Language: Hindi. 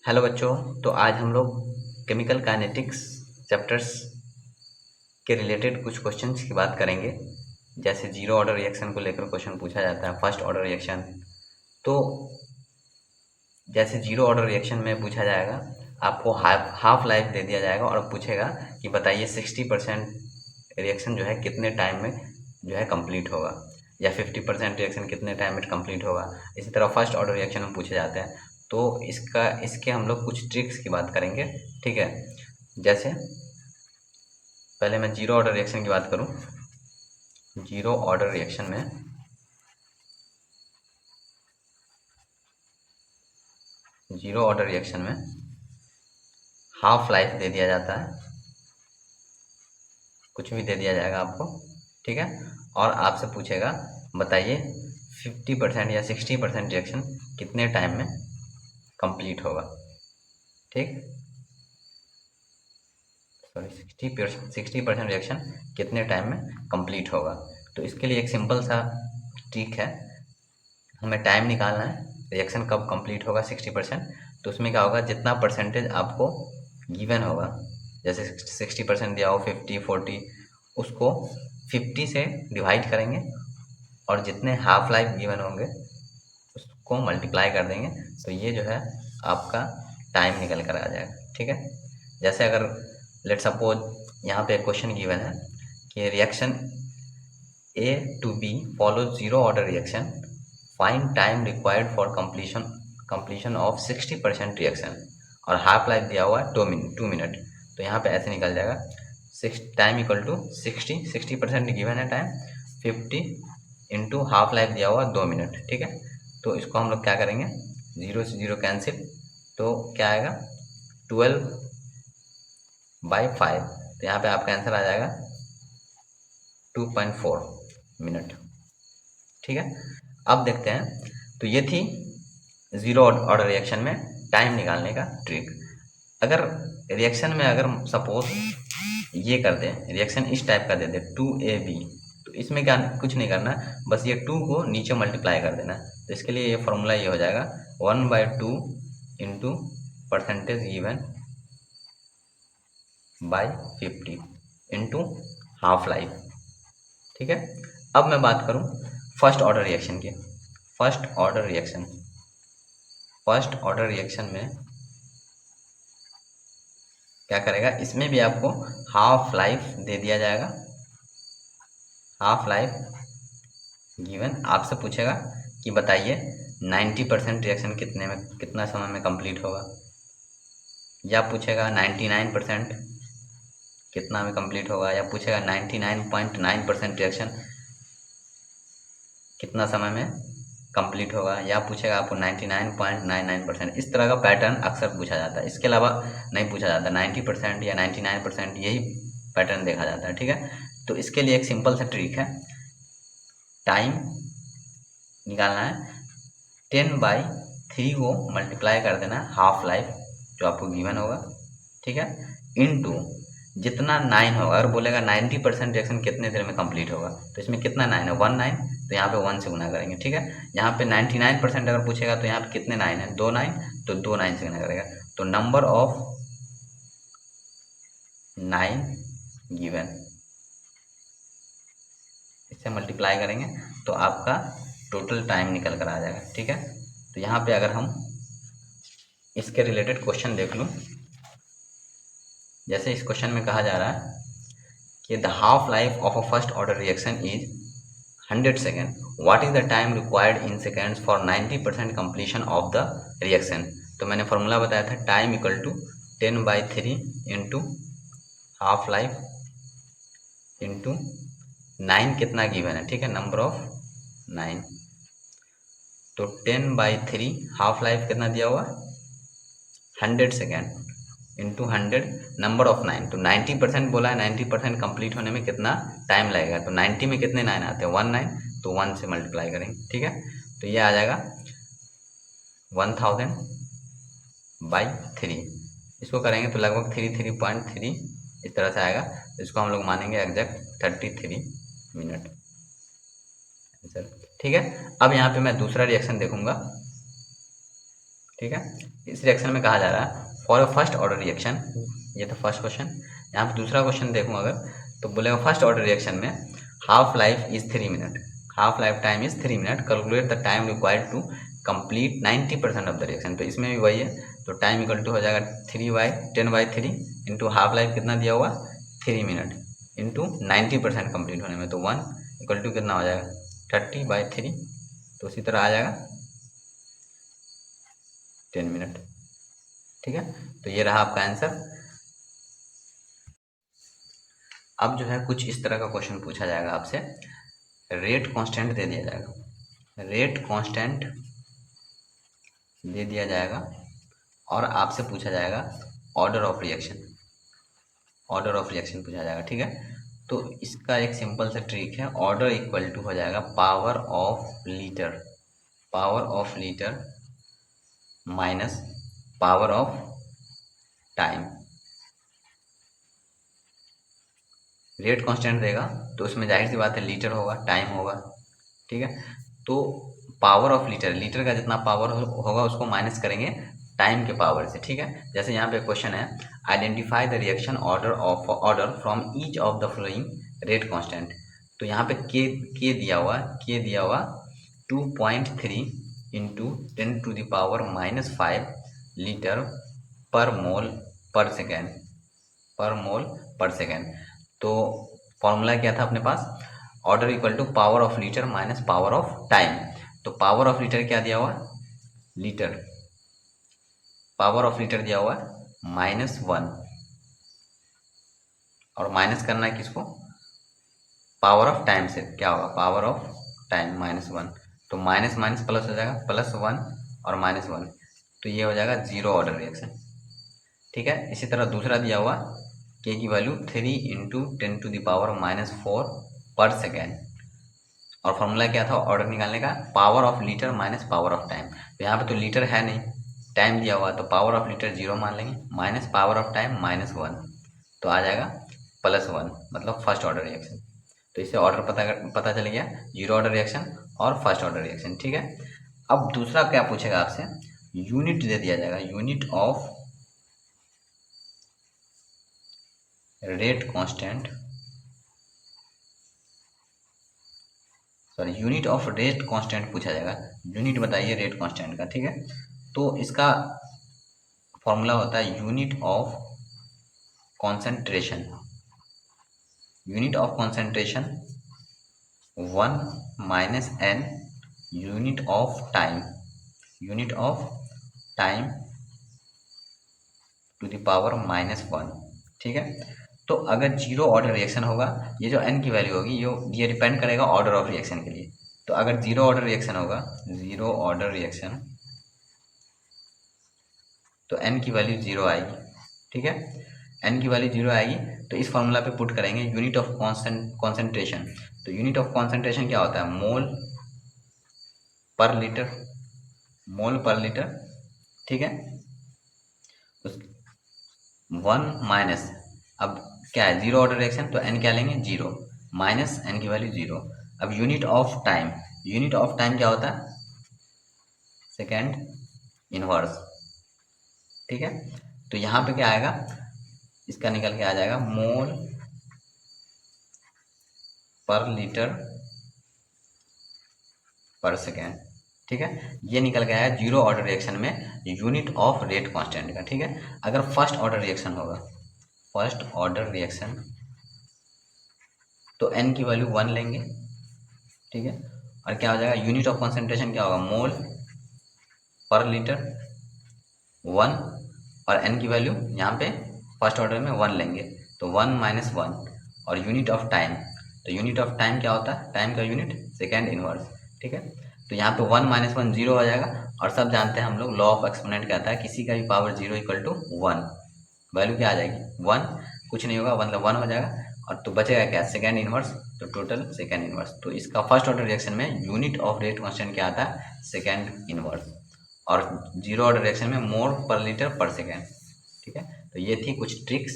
हेलो बच्चों। तो आज हम लोग केमिकल काइनेटिक्स चैप्टर्स के रिलेटेड कुछ क्वेश्चंस की बात करेंगे। जैसे जीरो ऑर्डर रिएक्शन को लेकर क्वेश्चन पूछा जाता है, फर्स्ट ऑर्डर रिएक्शन। तो जैसे जीरो ऑर्डर रिएक्शन में पूछा जाएगा, आपको हाफ लाइफ दे दिया जाएगा और पूछेगा कि बताइए 60% रिएक्शन जो है कितने टाइम में जो है कंप्लीट होगा, या 50% रिएक्शन कितने टाइम में कंप्लीट होगा। इसी तरह फर्स्ट ऑर्डर रिएक्शन में पूछे जाते हैं। तो इसके हम लोग कुछ ट्रिक्स की बात करेंगे, ठीक है। जैसे पहले मैं जीरो ऑर्डर रिएक्शन की बात करूं। जीरो ऑर्डर रिएक्शन में हाफ लाइफ दे दिया जाता है, कुछ भी दे दिया जाएगा आपको, ठीक है। और आपसे पूछेगा बताइए 50% या 60% रिएक्शन कितने टाइम में कंप्लीट होगा, ठीक। सॉरी, 60% रिएक्शन कितने टाइम में कंप्लीट होगा। तो इसके लिए एक सिंपल सा ट्रिक है। हमें टाइम निकालना है, रिएक्शन कब कंप्लीट होगा 60%। तो उसमें क्या होगा, जितना परसेंटेज आपको गिवन होगा, जैसे 60% दिया हो, 50-40, उसको 50 से डिवाइड करेंगे और जितने हाफ लाइफ गिवन होंगे उसको मल्टीप्लाई कर देंगे। तो ये जो है आपका टाइम निकल कर आ जाएगा, ठीक है। जैसे अगर लेट सपोज यहाँ पे एक क्वेश्चन गिवन है कि reaction A to B follows zero order reaction. Find time required for completion of 60% reaction, और हाफ लाइफ दिया हुआ है 2 मिनट। तो यहाँ पे ऐसे निकल जाएगा, टाइम इक्वल टू 60% गिवन है टाइम, 50 इंटू हाफ लाइफ दिया हुआ 2 मिनट, ठीक है। तो इसको हम लोग क्या करेंगे, 0 से 0 कैंसिल, तो क्या आएगा 12/5। तो यहाँ पे आपका आंसर आ जाएगा 2.4 मिनट, ठीक है। अब देखते हैं, तो ये थी जीरो ऑर्डर रिएक्शन में टाइम निकालने का ट्रिक। अगर रिएक्शन में अगर सपोज ये कर दें, रिएक्शन इस टाइप का दे दे 2AB, तो इसमें क्या कुछ नहीं करना, बस ये 2 को नीचे मल्टीप्लाई कर देना। तो इसके लिए ये फॉर्मूला ये हो जाएगा 1/2 into percentage given by 50 into half life, ठीक है। अब मैं बात करूं फर्स्ट ऑर्डर रिएक्शन की। फर्स्ट ऑर्डर रिएक्शन में क्या करेगा, इसमें भी आपको हाफ लाइफ दे दिया जाएगा। हाफ लाइफ गिवन, आपसे पूछेगा कि बताइए 90% रिएक्शन कितना समय में कंप्लीट होगा, या पूछेगा 99% कितना में कंप्लीट होगा, या पूछेगा 99.9% रिएक्शन कितना समय में कंप्लीट होगा, या पूछेगा आपको 99.99%। इस तरह का पैटर्न अक्सर पूछा जाता है, इसके अलावा नहीं पूछा जाता। 90% या 99% यही पैटर्न देखा जाता है, ठीक है। तो इसके लिए एक सिंपल सा ट्रिक है, टाइम निकालना है, 10/3 को मल्टीप्लाई कर देना है हाफ लाइफ जो आपको गिवन होगा, ठीक है, इनटू जितना 9 होगा। अगर बोलेगा 90% रिएक्शन कितने देर में कंप्लीट होगा, तो इसमें कितना 9 है, 19, तो यहाँ पे 1 से गुना करेंगे, ठीक है। यहाँ पे 99% अगर पूछेगा तो यहाँ पे कितने 9 है, 2 9, तो 2 9 से गुना करेगा। तो नंबर ऑफ 9 गिवन, इससे मल्टीप्लाई करेंगे तो आपका टोटल टाइम निकल कर आ जाएगा, ठीक है। तो यहाँ पे अगर हम इसके रिलेटेड क्वेश्चन देख लूँ, जैसे इस क्वेश्चन में कहा जा रहा है कि the half life of a first order reaction is 100 second, what is the time required in seconds for 90% completion of the reaction. तो मैंने फॉर्मूला बताया था, time equal to 10/3 into half life into 9 कितना गिवन है, ठीक है, नंबर ऑफ 9। तो 10/3 हाफ लाइफ कितना दिया हुआ, 100 सेकेंड इंटू 100 नंबर ऑफ 9। तो 90% बोला है, 90% कंप्लीट होने में कितना टाइम लगेगा। तो 90 में कितने 9 आते हैं, 19, तो 1 से मल्टीप्लाई करेंगे, ठीक है। तो ये आ जाएगा 1000/3। इसको करेंगे तो लगभग 33.3 इस तरह से आएगा। तो इसको हम लोग मानेंगे एग्जैक्ट 33 मिनट, ठीक है। अब यहाँ पे मैं दूसरा रिएक्शन देखूंगा, ठीक है। इस रिएक्शन में कहा जा रहा है for a first order reaction, ये तो फर्स्ट क्वेश्चन। यहाँ पे दूसरा क्वेश्चन देखूँ अगर, तो बोलेगा फर्स्ट ऑर्डर रिएक्शन में half life is 3 minute, half life time is 3 minute, calculate the time required to complete 90% of the reaction. तो इसमें भी वही है, तो टाइम इक्वल टू हो जाएगा 3/10/3 इंटू हाफ लाइफ कितना दिया हुआ 3 मिनट इंटू 90% कंप्लीट होने में, तो 1 इक्वल टू कितना हो जाएगा 30/3, तो उसी तरह आ जाएगा 10 मिनट। ठीक है, तो ये रहा आपका आंसर। अब जो है कुछ इस तरह का क्वेश्चन पूछा जाएगा आपसे, रेट कांस्टेंट दे दिया जाएगा, रेट कांस्टेंट दे दिया जाएगा और आपसे पूछा जाएगा order of reaction, order of reaction पूछा जाएगा। ठीक है, तो इसका एक सिंपल सा ट्रिक है, ऑर्डर इक्वल टू हो जाएगा power of litre, power of litre minus power of time. Rate constant देगा तो उसमें जाहिर सी बात है लीटर होगा, टाइम होगा। ठीक है, तो पावर ऑफ लीटर, लीटर का जितना पावर होगा उसको माइनस करेंगे टाइम के पावर से। ठीक है, जैसे यहाँ पे क्वेश्चन है identify the reaction order from each of the flowing rate constant. तो यहाँ पे के दिया हुआ 2.3 इंटू 10⁻⁻5 लीटर पर मोल पर सेकेंड, पर मोल पर सेकेंड। तो फॉर्मूला क्या था अपने पास, order equal to power of litre minus power of time. तो पावर ऑफ लीटर क्या दिया हुआ लीटर, पावर ऑफ लीटर दिया हुआ -1 और माइनस करना है किसको, पावर ऑफ टाइम से, क्या होगा पावर ऑफ टाइम -1, तो माइनस माइनस प्लस हो जाएगा +1 और -1, तो ये हो जाएगा जीरो ऑर्डर रिएक्शन। ठीक है, इसी तरह दूसरा दिया हुआ के की वैल्यू 3 इंटू 10⁻⁻4 पर सेकेंड, और फॉर्मूला क्या था ऑर्डर निकालने का, power of litre minus power of time. तो यहाँ पे तो लीटर है नहीं, टाइम दिया हुआ, तो पावर ऑफ लीटर 0 मान लेंगे, माइनस पावर ऑफ टाइम -1, तो आ जाएगा +1, मतलब फर्स्ट ऑर्डर रिएक्शन। तो इससे ऑर्डर पता चल गया, जीरो ऑर्डर रिएक्शन और फर्स्ट ऑर्डर रिएक्शन। ठीक है, अब दूसरा क्या पूछेगा आपसे, यूनिट दे दिया जाएगा, unit of rate constant, sorry unit of rate constant पूछा जाएगा, यूनिट बताइए रेट कांस्टेंट का। ठीक है, तो इसका फॉर्मूला होता है unit of concentration, unit of concentration 1 minus n unit of time, unit of time to the power -1। ठीक है, तो अगर जीरो ऑर्डर रिएक्शन होगा, ये जो n की वैल्यू होगी ये डिपेंड करेगा ऑर्डर ऑफ रिएक्शन के लिए। तो अगर जीरो ऑर्डर रिएक्शन होगा, जीरो ऑर्डर रिएक्शन, तो n की वैल्यू 0 आएगी। ठीक है, n की वैल्यू 0 आएगी, तो इस फॉर्मूला पे पुट करेंगे यूनिट ऑफ कॉन्सेंट्रेशन। तो यूनिट ऑफ कॉन्सेंट्रेशन क्या होता है, मोल पर लीटर, मोल पर लीटर। ठीक है, 1 माइनस, अब क्या है जीरो ऑर्डर रिएक्शन, तो n क्या लेंगे 0 माइनस n की वैल्यू 0। अब unit of time, unit of time क्या होता है, सेकेंड इनवर्स। ठीक है, तो यहाँ पे क्या आएगा, इसका निकल के आ जाएगा मोल पर लीटर पर सेकेंड। ठीक है, ये निकल गया है जीरो ऑर्डर रिएक्शन में यूनिट ऑफ रेट कांस्टेंट का। ठीक है, अगर फर्स्ट ऑर्डर रिएक्शन होगा, फर्स्ट ऑर्डर रिएक्शन, तो n की वैल्यू 1 लेंगे। ठीक है, और क्या हो जाएगा यूनिट ऑफ कॉन्सेंट्रेशन क्या होगा, मोल पर लीटर 1, और n की वैल्यू यहाँ पे फर्स्ट ऑर्डर में 1 लेंगे, तो 1 माइनस 1, और यूनिट ऑफ टाइम, तो यूनिट ऑफ टाइम क्या होता है, टाइम का यूनिट सेकेंड इनवर्स। ठीक है, तो यहाँ पे 1 माइनस 1 0 हो जाएगा, और सब जानते हैं हम लोग लॉ ऑफ एक्सपोनेंट कहता है किसी का भी पावर 0 इक्वल टू 1, वैल्यू क्या आ जाएगी 1, कुछ नहीं होगा मतलब 1 हो जाएगा, और तो बचेगा क्या सेकेंड इनवर्स, तो टोटल सेकेंड इनवर्स। तो इसका फर्स्ट ऑर्डर रिएक्शन में यूनिट ऑफ रेट कांस्टेंट क्या आता है, सेकेंड इनवर्स, और जीरो ऑर्डर रिएक्शन में मोल पर लीटर पर सेकेंड। ठीक है, तो ये थी कुछ ट्रिक्स